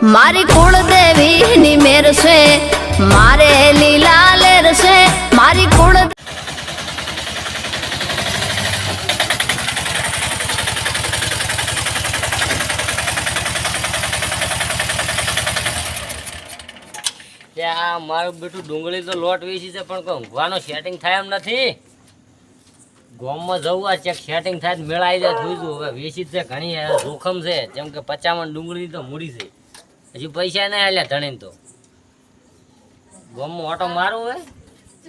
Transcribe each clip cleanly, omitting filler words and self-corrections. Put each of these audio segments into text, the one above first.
મારી કુળદેવી ની મેર છે, મારે લીલા લેર છે, મારી કુળ ત્યાં મારું બેટું ડુંગળી તો લોટ વેચી છે પણ કોઈ ઊંઘવાનો સેટિંગ થાય એમ નથી. ગોમમાં જવું આ ચેક સેટિંગ થાય મેળાઈ જાય જોઈશું. હવે વેચી છે ઘણી જોખમ છે, જેમ કે 50 ડુંગળી તો મૂડી છે, હજુ પૈસા નહીં આલ્યા ધણીને. તો ગોમમાં ઓટો મારવું હોય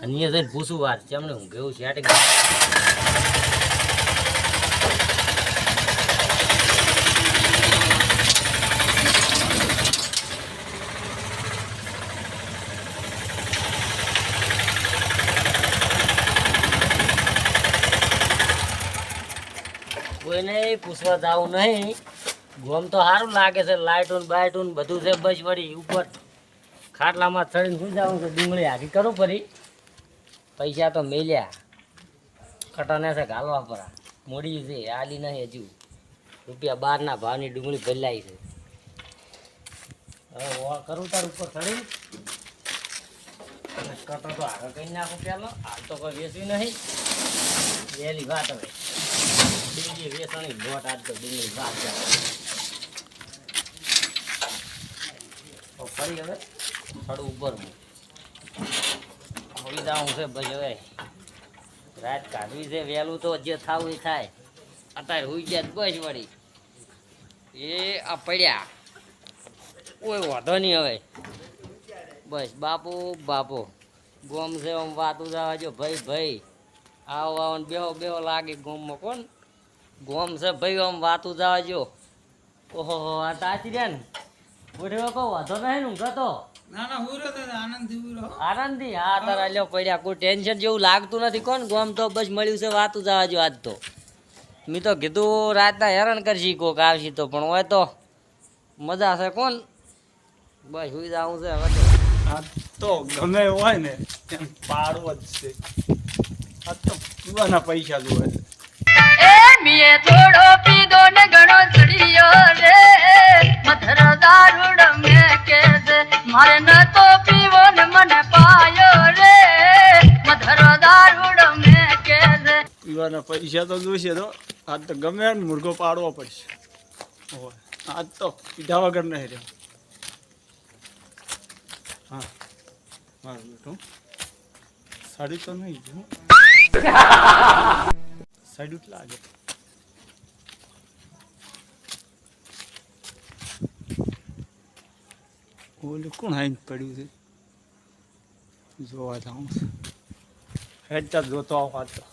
અને અહીંયા જઈને પૂછું વાર ચેમને હું કેવું સેટિંગ. કોઈને પૂછવા જવું નહીં. ગોમ તો સારું લાગે છે, લાઇટું બાઇટું બધું છે. બસ વળી ઉપર ખાટલામાં ચડીને શું જવું છે, ડુંગળી હાકી કરું ફરી. પૈસા તો મેલ્યા કટાને છે ઘાલવા પર મોડી છે, આલી નહીં હજુ. ₹12 ભાવની ડુંગળી બદલાઈ છે. હવે વા કરું તાર ઉપર ચડી કટો તો આગળ કઈ નાખું પેલો. હાલ તો કોઈ વેચવી નહીં, વહેલી વાત. હવે બીજી વેસણી લોટ આજ તો ડુંગળી વાત ફરી. હવે થોડું ઉપર હોઈ જવું છે. પછી હવે રાત કાઢવી છે, વહેલું તો જે થવું એ થાય. અત્યારે હોઈ ગયા બસ વળી એ આ પડ્યા કોઈ વાંધો નહીં. હવે બસ બાપુ બાપુ ગોમ છે આમ વાતું જવા જો ભાઈ ભાઈ આવો આવો બેહો બેહો લાગે ગોમમાં. કોણ ગોમ છે ભાઈ આમ વાતું જવા જો. ઓહો આ તાચી રહ્યા ને ઉઠ્યો કહો વાંધો નહીં નું ગતો આનંદથી. હા તારા લ્યો પડ્યા, કોઈ ટેન્શન જેવું લાગતું નથી. કોણ ગોમ તો બસ મળ્યું છે વાતું જવા જો. આજ તો મેં તો કીધું રાતના હેરાન કરશી કોક આવશી તો, પણ હોય તો મજા છે. કોણ બસ સુઈ જવું છે હવે તો. આ તો ગમે હોય ને એમ પાડવો જ છે. આ તો પીવાના પૈસા જોવે છે. એ મીએ થોડો પીધો ને ઘણો ચડિયો રે, મધર દારૂડ મે કે દે મારે ન તો પીવો ને મને પાયો રે, મધર દારૂડ મે કે દે. પીવાના પૈસા તો જોઈશે. તો આજ તો ગમે ને મુર્ગો પાડવો પડશે. હોય આજ તો પીધા વગર નહીં રહ્યો. હા મારું બેઠું સાડી તો નહીં જો સાડી જ લાગે. ઓલું કોણ હાઈને પડ્યું છે જોવા જાઉં છે. હેડતા જોતો આવો આજ તો.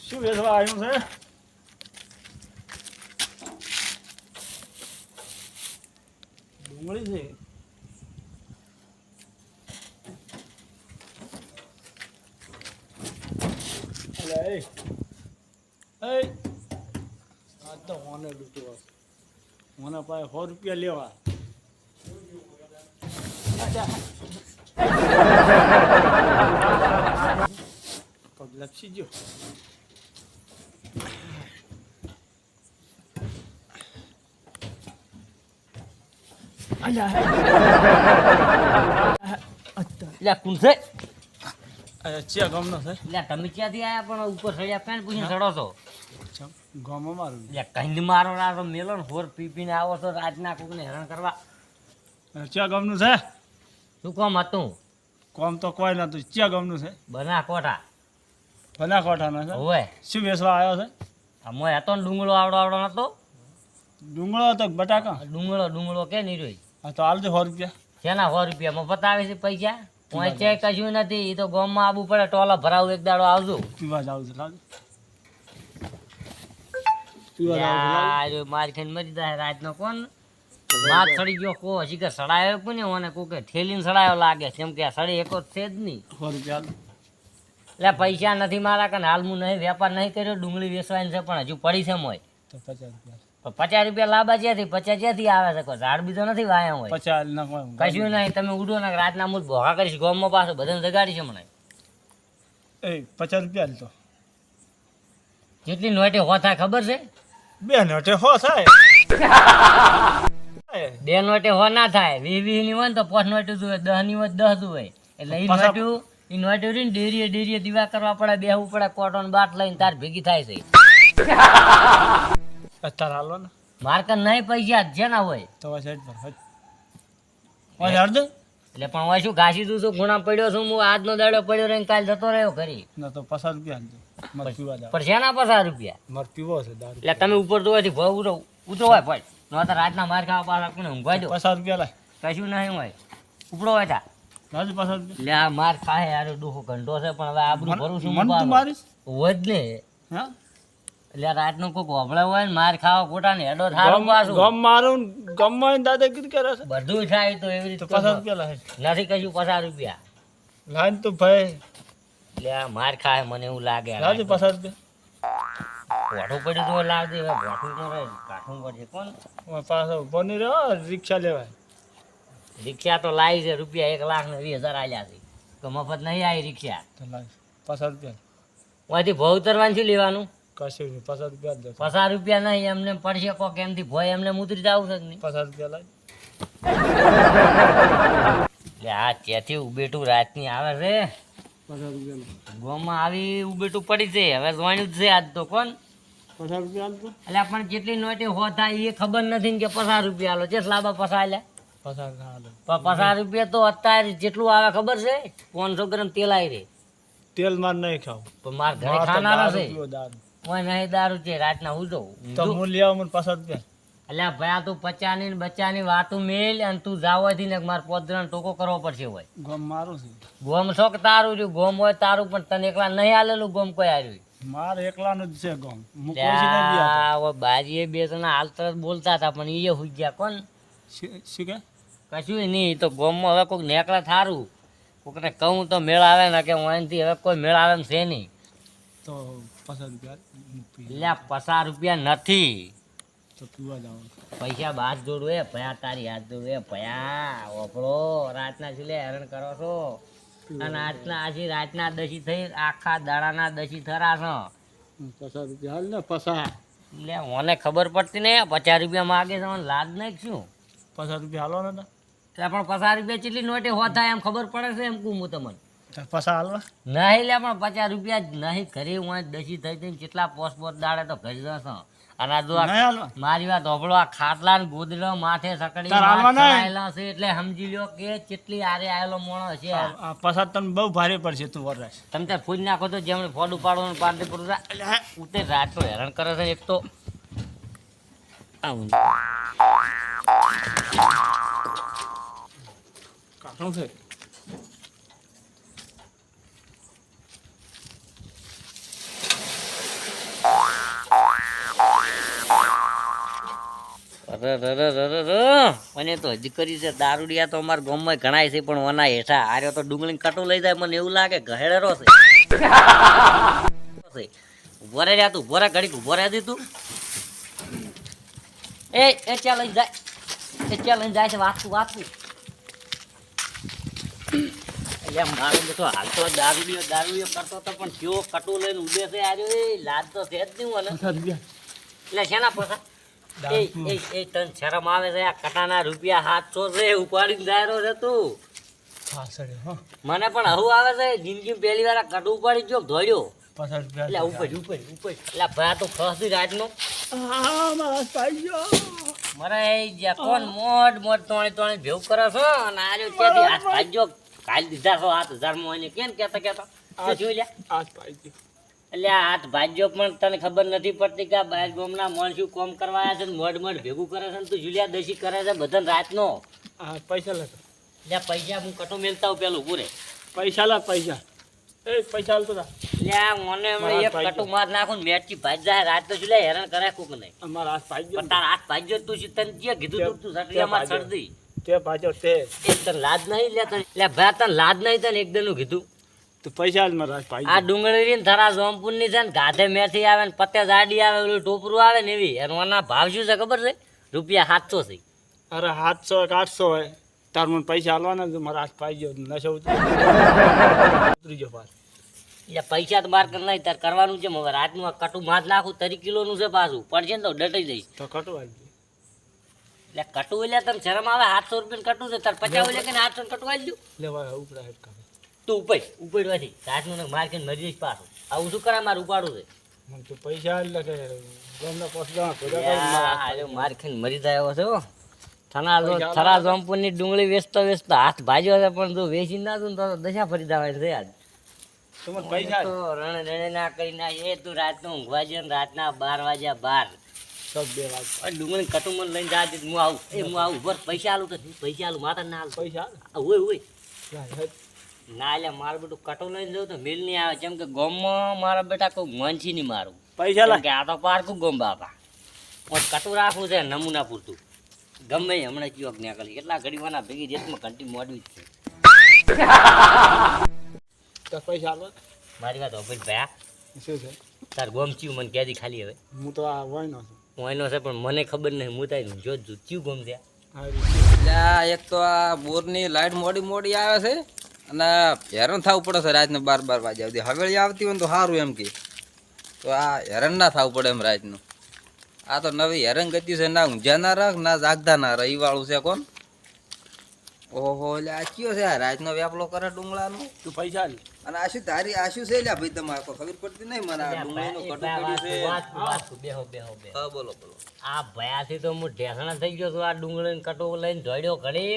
શું વેચવા આવ્યું છે? ડુંગળી છે. આ તો મને લૂંટવા મને પાસે ₹100 લેવા. પગ લપસી ગયો. કુંસે ચિયા ગામનો છે? તમે ક્યાંથી આયા પણ ઉપર સળિયા પેન્ટ પૂછીને ચડો છો? ગામમાં મારું કઈ મારો રાતો મેલો ને હોર પી પીને આવો છો રાતના કોકને હેરાન કરવા. ચિયા ગામનું છે? શું કામ હતું? કોમ તો કોઈ નતું. ચિયા ગામનું છે? બનાસકોઠા. બનાસકાંઠાનો છે? હોવે. શું વેચવા આવ્યો છે? આમાં હતો ને ડુંગળો આવડો નતો. ડુંગળો હતો કે બટાકા? ડુંગળો કે નહીં રોઈ. હા તો હાલજો ₹100. શેના ₹100 મફત આવે છે પૈસા? કોઈ ચેક કશું નથી. એ તો ગામમાં આવવું પડે. ટોલા ભરાવું એક દાડો આવજો. પીવા જાવ છે લાગે. મારી ખાઈને મરી જાય રાતનો. કોણ માથ સડી ગયો કો હજી કે સડાયો કોને ઓને કોકે ઠેલીને સડાયો લાગે છે. એમ કે આ સડી એકો છે જ નહીં. ₹100 એટલે પૈસા નથી મારા કને. હાલ હું નહીં વેપાર નહીં કર્યો. ડુંગળી વેચવાની છે પણ હજુ પડી છે મોય. તો ₹50. ₹50 લાંબા જ્યાંથી 50 જ્યાંથી આવે છે. કોઈ ઝાડ બીજો નથી વાયા હોય. 50 નાખવા કશું નહીં. તમે ઉડો ને રાતના મૂળ ભોગા કરીશ ગામમાં પાછું બધાને જગાડીશ હમણાં. ₹50 તો કેટલી નોટે હો થાય ખબર છે? 2 નોટે હો થાય. બે નોટે હો ના થાય. 20 ની હોય ને તો 5 નોટે જોઈએ, 10 ની હોય 10 જોઈએ. એટલે ઈ નોટો રી ને ડેરીએ દીવા કરવા પડે, બેહવું પડે, કોટન બાટ લઈને તાર ભેગી થાય છે. અત્યારે હાલો ને માર્કર નહીં પૈસા જે ના હોય તો સાઈડ પર હટ દે. એટલે પણ હોય શું ઘાસી દઉં છું, ખૂણા પડ્યો છું હું, આજનો દાડો પડ્યો રહીને કાલ જતો રહ્યો ઘરી. ના તો 50 રૂપિયા હાલજો. મર પીવા જાવ. પણ શેના 50 રૂપિયા? મર પીવો છે દારૂ. એટલે તમે ઉપર જોવાથી ભાવ ઉતરો હોય ભાઈ, નો તો રાતના માર ખાવા પાછા કોને ઊંઘવા દો. 50 રૂપિયા લાય. કશું નહીં હોય ઉપડો હોય તા. રાજુ 50 રૂપિયા. એટલે આ માર ખાય યાર ડોહો ઘંટો છે પણ હવે આબરૂ ભરું છું મન તું મારીશ. હોય જ ને. હા એટલે રાતનું કોઈક હોભળે હોય ને માર ખાવા ખોટા ને હેડો થારું પાછું ગમ મારું ગમમાં દાદાગીરી કરે છે. બધું થાય તો એવી તો રીતે 50 રૂપિયા લાય. નથી કશું 50 રૂપિયા. લાઈન તો ભાઈ એટલે આ માર ખાય મને એવું લાગે. રાજુ 50 રૂપિયા. ભોઠું પડ્યું તો લાવજે, હવે ભોઠું તો રહે કાઠું પડશે કોણ. પાછો બની રહ્યો રિક્ષા લેવાય. રિક્ષા તો લાવી છે, રૂપિયા 1,20,000 આલ્યા છે તો મફત નહીં આવી રિક્ષા. તો લાય 50 રૂપિયા. ઓયથી ભાવ ઉતરવાનું શું લેવાનું? કશું નહીં 50 રૂપિયા જ દે. 50 રૂપિયા નહીં એમને પડશે કોક એમથી ભોય એમને ઉતરી જવું છે કે નહીં? 50 રૂપિયા લાય. એટલે આ ત્યાંથી ઉબેટું રાતની આવે છે 50 રૂપિયા લાય. ગોમાં આવી ઉબેટું પડી છે, હવે જોવાનું જ છે આજ તો કોણ. 50 રૂપિયા હાલજો. એટલે પણ જેટલી નોટે હો થાય એ ખબર નથી ને કે 50 રૂપિયા આલો જેટલા લાંબા પસા લે. 50 હાલે. પણ 50 રૂપિયા તો અત્યારે જેટલું આવે ખબર છે? 500 ગ્રામ તેલ આવી રે. તેલ માર નહીં ખાવું. પણ માર ઘરે માર તો ખાનારો દારૂ છે. પીવો દારૂ. ઓય નહીં દારૂ છે રાતના હું તો જોઉં. હું લઈ આવું મને 50 રૂપિયા. એટલે ભાઈ આ તું પચાની ને બચ્ચાની વાતું મેલ અને તું જાવથી ને મારે 5 જણા ટોકો કરવો પડશે હોય. ગમ મારું છે. ગોમ શોખ તારું રહ્યું, ગોમ હોય તારું પણ તને એકલા નહીં આલેલું ગોમ કોઈ આવ્યું. માર એકલાનું જ છે ગમ. હું કોઈ ને બી આપતો. બાજીએ બે જણા હાલ તરત બોલતા હતા પણ એ હુઈ ગયા કોણ. શું કે કશું નહીં તો ગોમમાં હવે કોઈક નેકળા થારું, કોકને કહું તો મેળ આવે ને કે અહીંથી હવે કોઈ મેળ આવે એમ છે નહીં. તો 50 રૂપિયા એટલે 50 રૂપિયા નથી. તો પીવા જાવ. પૈસા બાદ જોડું એ ભયા તારી હાથ જોડું એ ભયા ઓપડો રાતના છેલ્લે હેરાન કરો છો અને રાતના દસી થઈ આખા દાડાના દસી થરા છો. 50 રૂપિયા હાલ ને 50. એટલે મને ખબર પડતી નહીં 50 રૂપિયા માગે છે મને લાજ નહીં શું. 50 રૂપિયા હાલો ને. એટલે પણ 50 રૂપિયા કેટલી નોટે હો થાય એમ ખબર પડે છે એમ કહું હું તમને. 50 હાલવા. નહીં લે પણ 50 રૂપિયા જ નહીં ઘરે હું દસી થઈ થઈને કેટલા પોસ દાડે તો ઘરે જશો. અને આ જો નહીં હાલવા. મારી વાત હોભળો, આ ખાટલા ને ગોદડો માથે સકડી તાર હાલવા નહીં. ચડાયેલા છે એટલે સમજી લ્યો કે કેટલી આરે આવેલો મોણો છે. આ 50 તને બહુ ભારે પડશે તું વરરાશ. તમે ત્યાં ફૂજ નાખો તો જેમણે ફોડ ઉપાડવાનું પાર્ટી પર ઉતે રાત તો હેરાન કરે છે એક તો. આવું કાઠું છે. મને તો હજી કરી છે દારૂડિયા તો અમારા ગામમાં ઘણાય છે પણ ઓના હેઠા આર્યો તો ડુંગળી કટો લઈ જાય મને એવું લાગે ગહેડરો છે. ઉભો રે તું ઉભો રે ઘડીક ઉભો રે તું. એ ચાલ લઈને જાય, એ ચાલ લઈને જાય છે વાંચતું. એટલે મારો બેટો હાલ તો દારૂડિયો કરતો હતો પણ કેવો કટો લઈને ઉડે છે આર્યો એ લાજ તો છે જ નહીં મને. 50 રૂપિયા. એટલે શેના પૈસા? એ તને શરમ આવે છે? આ કટાના રૂપિયા 700 છે ઉપાડીને જાય છે તું. હા સડે હો. મને પણ હવું આવે છે જિંદગી પહેલી વાર આ કટ ઉપાડી જો ધોડ્યો. 50 એટલે રૂપિયા. ઉપર એટલે ભયા તો ખસી રાતનો મારા પાઈયો. મારે એ કોણ મોડ તોણી ભેવું કરે છો અને આર્યો ત્યાંથી હાથ ભાજ્યો કાલ દીધા છો 7,000 માં એને કેમ કેતા જોઈ લે. આ પાઈયો. એટલે આ હાથ ભાજ્યો પણ તને ખબર નથી પડતી કે આ બહાર ગામના માણસો કોમ કરવા આવ્યા છે ને મોડ ભેગું કરે છે ને તું જુલિયા દસી કરે છે બધાને રાતનો. આ પૈસા લે. એટલે પૈસા હું કટો મેલતા હું પેલું પૂરે. પૈસા લા પૈસા. એ પૈસા હાલતો તા. એટલે આ મને એક કટુ માર નાખું ને મેચી ભાજ જાય રાત તો જુલિયા હેરાન કરે કોક નહીં. અમારા હાથ પાઈયો. પણ તારા હાથ ભાજ્યો તું તને જે કીધું તું સટરિયામાં સડદી તે પાછો તે. એક તને લાજ નહીં લે તને એટલે ભાઈ તને લાજ નહીં તને એકદમ કીધું. તો પૈસા હાલ મારા હાથ આ પાઈયો. ડુંગળી ને થરા જોમપુર ની છે ને ગાધે મેથી આવે ને પત્તે જાડી આવે ઓલું ટોપરું આવે ને એવી એના ભાવ શું છે ખબર છે? રૂપિયા 700 છે. અરે 700 કે 800 હોય તાર મને પૈસા હાલવાના મારા હાથ પાઈયો. નશો ઉતરી ગયો પાર. એટલે પૈસા તો બાર કર નહીં તાર કરવાનું છે હવે રાતનું આ કટું માથ નાખું 30 કિલોનું છે પાછું પડશે ને તો ડટાઈ જઈશ તો કટવા દે. એટલે કટું એટલે તમે શરમ આવે 700 રૂપિયા કટું છે તાર 50 એટલે કે 800 કટું આવી દઉં લેવા ઉપરા હેડ કરે. તું ઉપર નથી રાતનું ને માર કરીને મરી જઈશ પાછું આવું શું કરા મારે ઉપાડું છે મને તો પૈસા એટલે કે ગમના પોસડા ભેગા કરી માર ખાઈને મરી જાય એવો છે હો થરા જોમપુરની ડુંગળી વેચતો હાથ ભાજ્યો છે પણ જો વેચી ના દઉં તો દશા ફરી જવાની છે યાર તમારે પૈસા તો રણે ના કરી ના એ તું રાતનું ઊંઘવા જાય ને રાતના 12 વાગ્યા 12 સબ બે વાત ડુંગળી કટું મને લઈને જા હું આવું બસ પૈસા આલું તો પૈસા આલું માતા ના આલું પૈસા હોય હેડ. ના એટલે મારું બેટું કટું લઈને જવું તો મિલ નહીં આવે જેમ કે ગોમમાં મારા બેટા કોઈ મનથી નહીં મારું પૈસા કેમ કે આ તો પારકું ગોમ બાપા પણ કટું રાખવું છે નમૂના પૂરતું ગમે એ હમણાં કયો જ્ઞા કરી એટલા ગરીબાના ભેગી રેતમાં ઘંટી મોડવી જ છે તો પૈસા આલો મારી વાત ઓપન ભયા શું છે તાર ગોમ ચીયું મને કહેતી ખાલી હવે હું તો આ વાયનો છું હું એનો છે પણ મને ખબર નહીં હું તારી જો ચીયું ગોમ છે એટલે આ એક તો આ બોરની લાઈટ મોડી આવે છે અને હેરાન થવું પડે છે રાતને 12 વાગ્યા સુધી હવેળી આવતી હોય ને તો સારું એમ કે તો આ હેરાન ના થવું પડે એમ રાતનું આ તો નવી હેરાન ગતિ છે ના ઊંઝા ના રાખ ના જાગતા ના રહે ઈ વાળું છે કોણ ઓહો એટલે આ કયો છે આ રાતનો વ્યાપલો કરે ડુંગળાનો તું પૈસા લે અને આશું તારી આશું છે લ્યા ભાઈ તમારે કોઈ ખબર પડતી નહીં મને આ ડુંગળીનું કટું પડ્યું છે બેહો હા બોલો આ ભયાથી તો હું ઢેસણા થઈ ગયો છું આ ડુંગળી કટો લઈને દોડ્યો ઘડી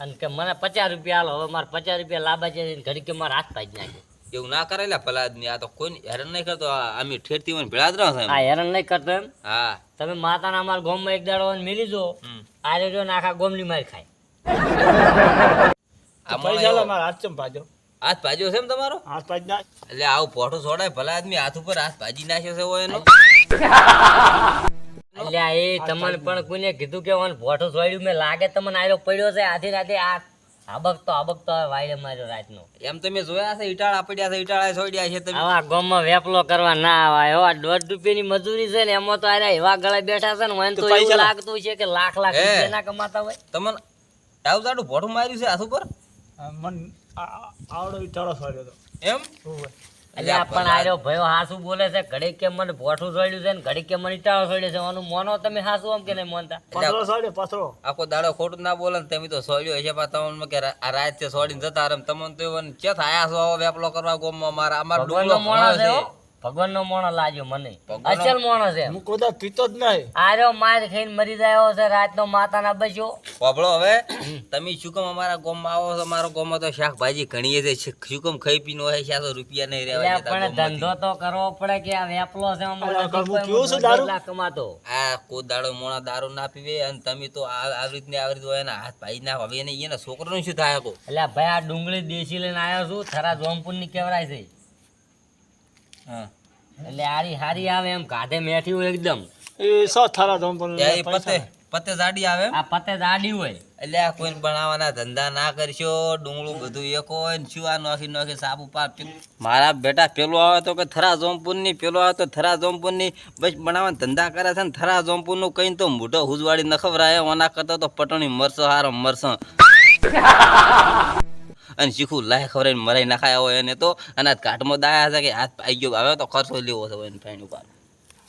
અને કે મને 50 રૂપિયા હાલો હવે મારે 50 રૂપિયા લાંબા છે ઘડી કે મારા હાથ પાડી નાખે એવું ના કરેલા ભલા આદમી આ તો કોઈ હેરાન નહીં કરતો આમ ઠેરતી હોય ભેળા જ રહે આ હેરાન નહીં કરતો એમ હા તમે માતાના અમારા ગામમાં એક દાડો મિલી જો આ રહ્યો ને આખા ગામની માર ખાય પૈસા લે મારા હાથ ચમ ભાજો હાથ ભાજ્યો છે એમ તમારો હાથ ભાજ ના એટલે આવું પોઠું છોડાય ભલા આદમી હાથ ઉપર હાથ ભાજી નાખ્યો છે હોય એનો એટલે એ તમને પણ કોઈને કીધું કે ઓન ભોઠો છોડ્યું મેં લાગે તમને આયો પડ્યો છે આધી રાતે આ આબકતો વાયડે માર્યો રાતનો એમ તમે જોયા છે ઈટાળા પડ્યા છે ઈટાળા છોડ્યા છે તમે આવા ગામમાં વેપલો કરવા ના આવાય એવા 1.5 રૂપિયાની મજૂરી છે ને એમાં તો આરે એવા ગળે બેઠા છે ને મને તો એવું લાગતું છે કે લાખ રૂપિયા ના કમાતા હોય તમને આવું તાડું ભોઠું માર્યું છે હાથ ઉપર મન આવડો વિચારો છોડ્યો તો એમ એટલે પણ આર્યો ભયો હાસુ બોલે છે ઘડી કે મને ભોઠું છોડ્યું છે ને ઘડી કે મને ઈટાળો છોડ્યો છે આનું મોનો તમે હાસુ આમ કે નહીં મોનતા પથરો છોડ્યો પથરો આખો દાડો ખોટું ના બોલે ને તમે તો છોડ્યો છે પણ તમને કે આ રાત છે છોડીને જતા રહે તમને તો એવું ચેત આયા છો વેપલો કરવા ગોમમાં મારા અમાર ભગવાનનો ડુંગળો મોણો ઘણો છે છે હો. ભગવાનનો મોણો લાગ્યો મને ભગવાનનો- અસલ મોણો છે હું કોદા પીતો જ નહીં આર્યો માર ખાઈને મરી જાય છે રાતનો માતાના બસ્યો વાપરો હવે તમે શું કેમ અમારા ગામમાં આવો છો અમારા ગામમાં તો શાકભાજી ઘણીએ છે શું કેમ ખાઈ પીનો હોય 600 રૂપિયા નહીં રહેવા એટલે દેતા પણ ધંધો તો કરવો પડે કે આ વેપલો છે હમણાં અલા, નથી કરવું કોઈ કેવું છે હું દારૂ? 2 લાખ કમાતો આ કોઈ દાડો મોણા દારૂ ના પીવે અને તમે તો આવી રીતને હોય એના હાથ ભાઈ ના હવે એને એના છોકરાનું શું થાય કો એટલે ભાઈ આ ડુંગળી દેશી લઈને આવ્યો છું થરા જોમપુર ની કેવરાય છે હા એટલે હારી આવે એમ કાઢે મેઠી હોય એકદમ એ સો થારા ધમ પર એ પતે જાડી આવે એમ આ પતે દાડી હોય એટલે આ કોઈને બનાવવાના ધંધા ના કરશો ડુંગળું બધું એક હોય ને શું આ નોખી સાબુ પાપ મારા બેટા પેલો આવે તો કે થરા જોમપુર ની પેલો આવે તો થરા જોમપુર ની બસ બનાવવાના ધંધા કરે છે ને થરા જોમપુર નું કઈ તો મોઢો હુજવાડી નખવરાય ઓના કરતા તો પટણી મરસો હારો મરસો અને શીખું લાય ખવરે મરાઈ નાખાયા હોય એને તો અને ઘાટમાં દાયા છે કે હાથ પાઈ ગયો હવે તો ખર્ચો લેવો છે એને ફાઈન ઉપર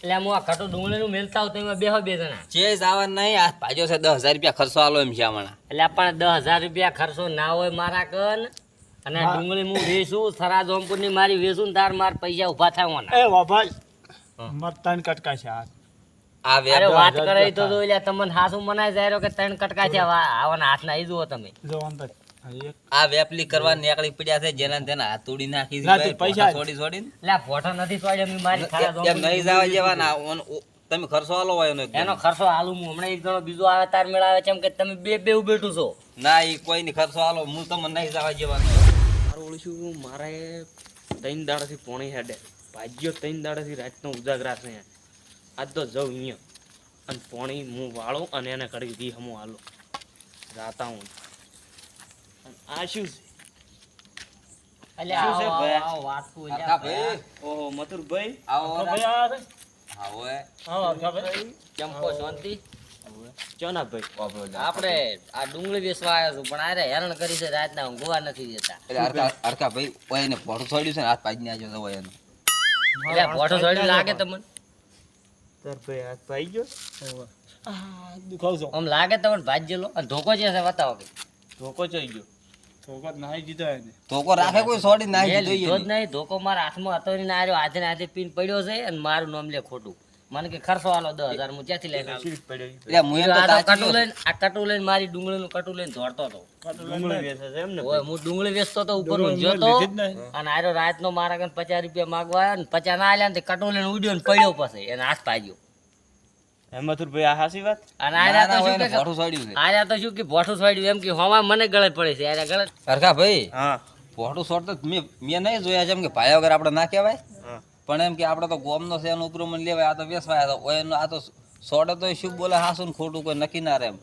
એટલે હું આ ખટું ડુંગળી નું મેલતા હોઉં તો એમાં બેહો બે જણા ચેસ આવા નહીં હાથ ભાજ્યો છે 10,000 રૂપિયા ખર્ચો આલો એમ છે હમણાં એટલે પણ 10,000 રૂપિયા ખર્ચો ના હોય મારા કન અને ડુંગળી હું વેચું થરા જોમપુર ની મારી વેચું ને તાર માર પૈસા ઉભા થવાના એ વાભાઈ મરતાન કટકા છે હાથ આ અરે વેપ વાત કરે તો એટલે તમને હાસુ મનાય જાય કે 3 કટકા છે આવાના હાથ ના ઈ જુઓ તમે જો અંદર એક આ વેપલી કરવા નીકળી પડ્યા છે જેના તેના હાથ તોડી નાખી ના, તે પૈસા છોડીને એટલે આ ફોટો નથી પાડ્યો મેં મારી થરા એમ જોમપુર નહીં જવા જેવાના તમે ખર્ચો આલો હોય એનો એકદમ. એનો ખર્ચો હાલું હું હમણાં એક જણો બીજો આવે તાર મેળાવે છે એમ કે તમે બે બેઠું છો ના ઈ કોઈ ની ખર્ચો આલો હું તમને નહીં જવા જેવાનો મારું ઓળશું મારે 3 દાડાથી પોણી હેડે ભાગ્યો 3 દાડાથી રાતનો ઉજાગરા છે આજ તો જઉં અહીંયા અને પોણી હું વાળો અને એને કડી દી હમું હાલો રાતા હું અને આ શું છે એટલે શું છે આવો, ભાઈ? આવો, વાત તું એટલે આખા ભાઈ ઓહો મથુરભાઈ આવો ભાઈ આ રે. આવો એ. હા આખા ભાઈ ચંપો શાંતિ ચો ના ભાઈ આપણે આ ડુંગળી વેચવા આવ્યો છું પણ આરે હેરાન કરી છે રાતના ઊંઘવા નથી દેતા. એટલે હરખા ભાઈ ઓય એને ભોળું છોડ્યું છે ને હાથ પાડી નાખ્યો તો ઓય એનો. એટલે ભોઠો છોડી લાગે તમને? તાર ભાઈ હાથ પાઈ ગયો દુખાવજો આમ લાગે તમને ભાજ્યેલો અને ધોકો જે છે બતાવો કે ધોકો ચઈ ગયો વખત નાહી દીધો એને ધોકો રાખે કોઈ છોડી નાખી મેં લીધો જ જોઈએ નહીં. ધોકો મારા હાથમાં હતો ને આર્યો આજે ને આજે પીન પડ્યો છે અને મારું નામ લે ખોટું. મને કે ખર્ચો આલો 10,000 હું ક્યાંથી લઈને આવું? શીટ પડ્યો એટલે હું એમ તો આ તો તાચી કટુ ગયો. લઈને આ કટુ લઈને મારી ડુંગળીનું કટુ લઈને દોડતો હતો. ડુંગળી વેચે છે એમ ને ઓય હું ડુંગળી વેચતો તો ઉપર ઊંઝ્યો તો લીધી જ નહીં. અને આર્યો રાતનો મારા કન 50 રૂપિયા માંગવા આવ્યો ને 50 ના આલ્યા ને તે કટુ લઈને ઉડ્યો ને પડ્યો પછી એને હાથ પાડ્યો. હેમંતુર ભાઈ આ હાસી વાત અને ના, આર્યા ના, તો ઓય શું એને કે ભોળું છોડ્યું છે. આર્યા તો શું કે ભોઠું છોડ્યું એમ કે હવા મને ગળે પડે છે આર્યા ગળે. હરખા ભાઈ હા ભોળું છોડતો તો મેં નહીં જોયા છે એમ કે ભાઈ વગર આપણે ના કહેવાય હા પણ એમ કે આપણે તો ગોમનો છે એનું ઉપરું મને લેવાય આ તો વેસવાય આ તો ઓય એનું આ તો સોડે તો શું બોલે હાસું ને ખોટું કોઈ નક્કી ના રહે એમ.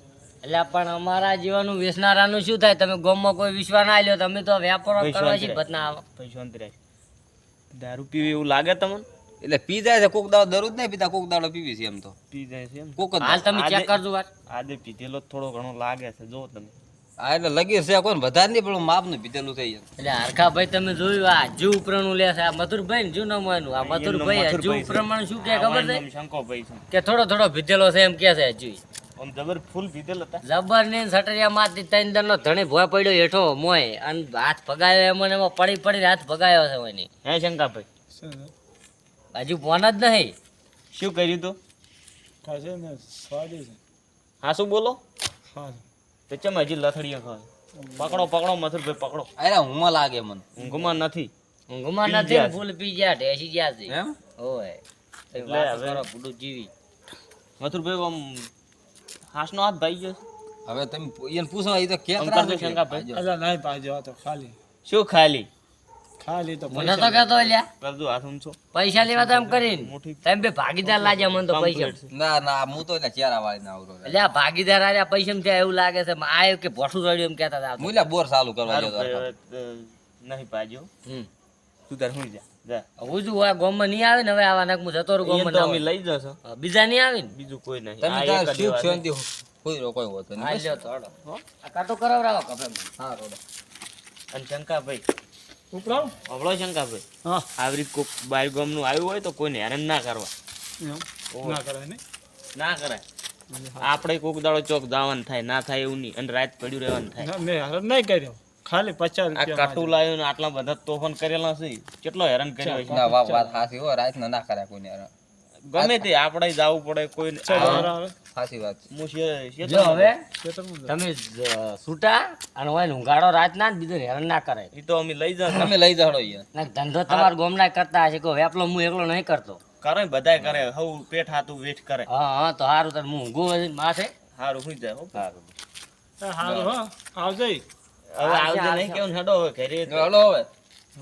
એટલે પણ અમારા જીવાનું વેચનારાનું શું થાય? તમે ગામમાં કોઈ વિશ્વાસ ના લ્યો તમે તો વેપારો પૈસા કરવા અંતરે. છે બદના આવો. ભાઈ શાંતિ રાખ દારૂ પીવી એવું લાગે તમને એટલે પી જાય છે કોક દાડો દરરોજ નહીં પીતા કોક દાડો પીવી છે એમ તો પી જાય છે એમ કોક જ હાલ તમે ચેક કરજો વાત. આજે પીધેલો થોડો ઘણો લાગે છે જો તમે આ એટલે લગીર છે કોઈ વધારે નહીં પણ માપનું પીધેલું થઈ જાય. એટલે હરખા ભાઈ તમે જોયું આ જુ ઉપરનું લે છે આ મથુરભાઈ ને જુ નામ એનું આ મથુરભાઈ હજુ પ્રમાણ શું કે ખબર છે શંકો ભાઈ છે કે થોડો થોડો ભીધેલો છે એમ કે છે હજુ આમ જબર ફૂલ પીધેલ હતા જબર ને સટરિયા માંથી ત્રણ દર નો ધણી ભોય પડ્યો હેઠો મોય અને હાથ ભગાયો એમાં ને એમાં પડી પડીને હાથ ભગાયો છે એની. હે શંકા ભાઈ હજુ ફોન જ નહીં. શું કર્યું તું ખાશે ને સ્વાદી છે હા શું બોલો હા તો ચમ હજી લથડીઓ ખાય પકડો પકડો મથુરભાઈ પકડો અરે ઊંઘમાં લાગે મને ઊંઘમાં નથી ઊંઘમાં પી નથી ગયા ને ફૂલ પી ગયા ઢેસી ગયા છે. એમ ઓય એટલે વાત હવે- કરો પૂરું જીવી. મથુરભાઈ આમ હાસનો હાથ ભાઈ ગયો છે. હવે તમે એને પૂછો એ તો કેત આમ કરજો શંકાભાઈ. અલા નહીં પાજો આ તો ખાલી શું ખાલી ખાલી તો મને તો કહેતો લ્યા કરજો હાથ ઊંચો પૈસા લેવા તો એમ કરીને મુઠ્ઠી તમે બે ભાગીદાર લાગ્યા મને તો પૈસા. complete છે. ના ના હું તો એટલે ચેરા વાળી ના આવરો એટલે આ ભાગીદાર આર્યા પૈસા ત્યાં એવું લાગે છે આ કે ભોઠું ચડ્યું એમ કહેતા હતા. મુલા બોર ચાલુ કરવા સારું જતો ભાઈ, હવે, નહીં પાજો હમ. તું તાર હુઈ જા હું જો આ ગામમાં નહીં આવે ને હવે આવા નાક હું જતો રહું અહીંયા ગામમાં તો ના અમે હોય. લઈ જશો બીજા નહીં આવે ને બીજું કોઈ નહીં તમે આ તાર એક જ સુખ વાત. શાંતિ કોઈ રો કોઈ હોતો હા નહીં લ્યો તો હળો. આ કાંટો કરાવરાવો કપે મને. હા રોડો અને શંકાભાઈ ઉપરાવ હવળો શંકાભાઈ હા આવી કોક બાર ગામનું આવ્યું હોય તો કોઈને હેરાન ના કરવા એમ ના કરાય ને ના કરાય આપણે કોક દાડો ચોક જવાનું થાય ના થાય એવું નહીં અને રાત પડ્યું રહેવાનું થાય ના મેં હેરાન નહીં કર્યો ખાલી 50 આ રૂપિયા કાટું લાવ્યું ને આટલા બધા તોફાન કરેલા છે કેટલો હેરાન કર્યો છે. ના વાત સાચી હો રાત ના કરાય કોઈને યાર ગમે તે આપણે જવું પડે કોઈ આવે સાચી વાત છે હું જો હવે ખેતરમાં જ. તમે છૂટા અને હોય ને ઊંઘાડો રાત ના ને બીજો હેરાન ના કરાય. એ તો અમે લઈ જાવ તમે લઈ જાડો યાર ના ધંધો તમારા ગામના કરતા હશે કોઈ વેપલો હું એકલો નહીં કરતો. કરે બધાય કરે હવ પેટ હાથું વેઠ કરે હા હા તો સારું તાર હું ઊંઘું હોય માથે. સારું હુઈ જાય હો. હારું હા આવજે હવે આવજે નહીં કેવું હેડો હવે ઘરે હલો હવે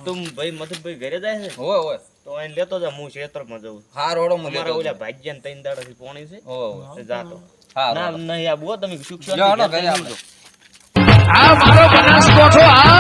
તું ભાઈ મથુરભાઈ ઘરે જાય છે હોય હોય તો એને લેતો જા હું ક્ષેત્રમાં જઉં હા રોડો મને અમારા ઓલા ભાગ્યા ને 3 દાડાથી પોણી છે હો એ જાતો હા ના રોડો નહીં આ બો તમે સુખ લ્યો, હલો, શાંતિ ઘરે આપણે. આ મારો બનાસકોઠો આ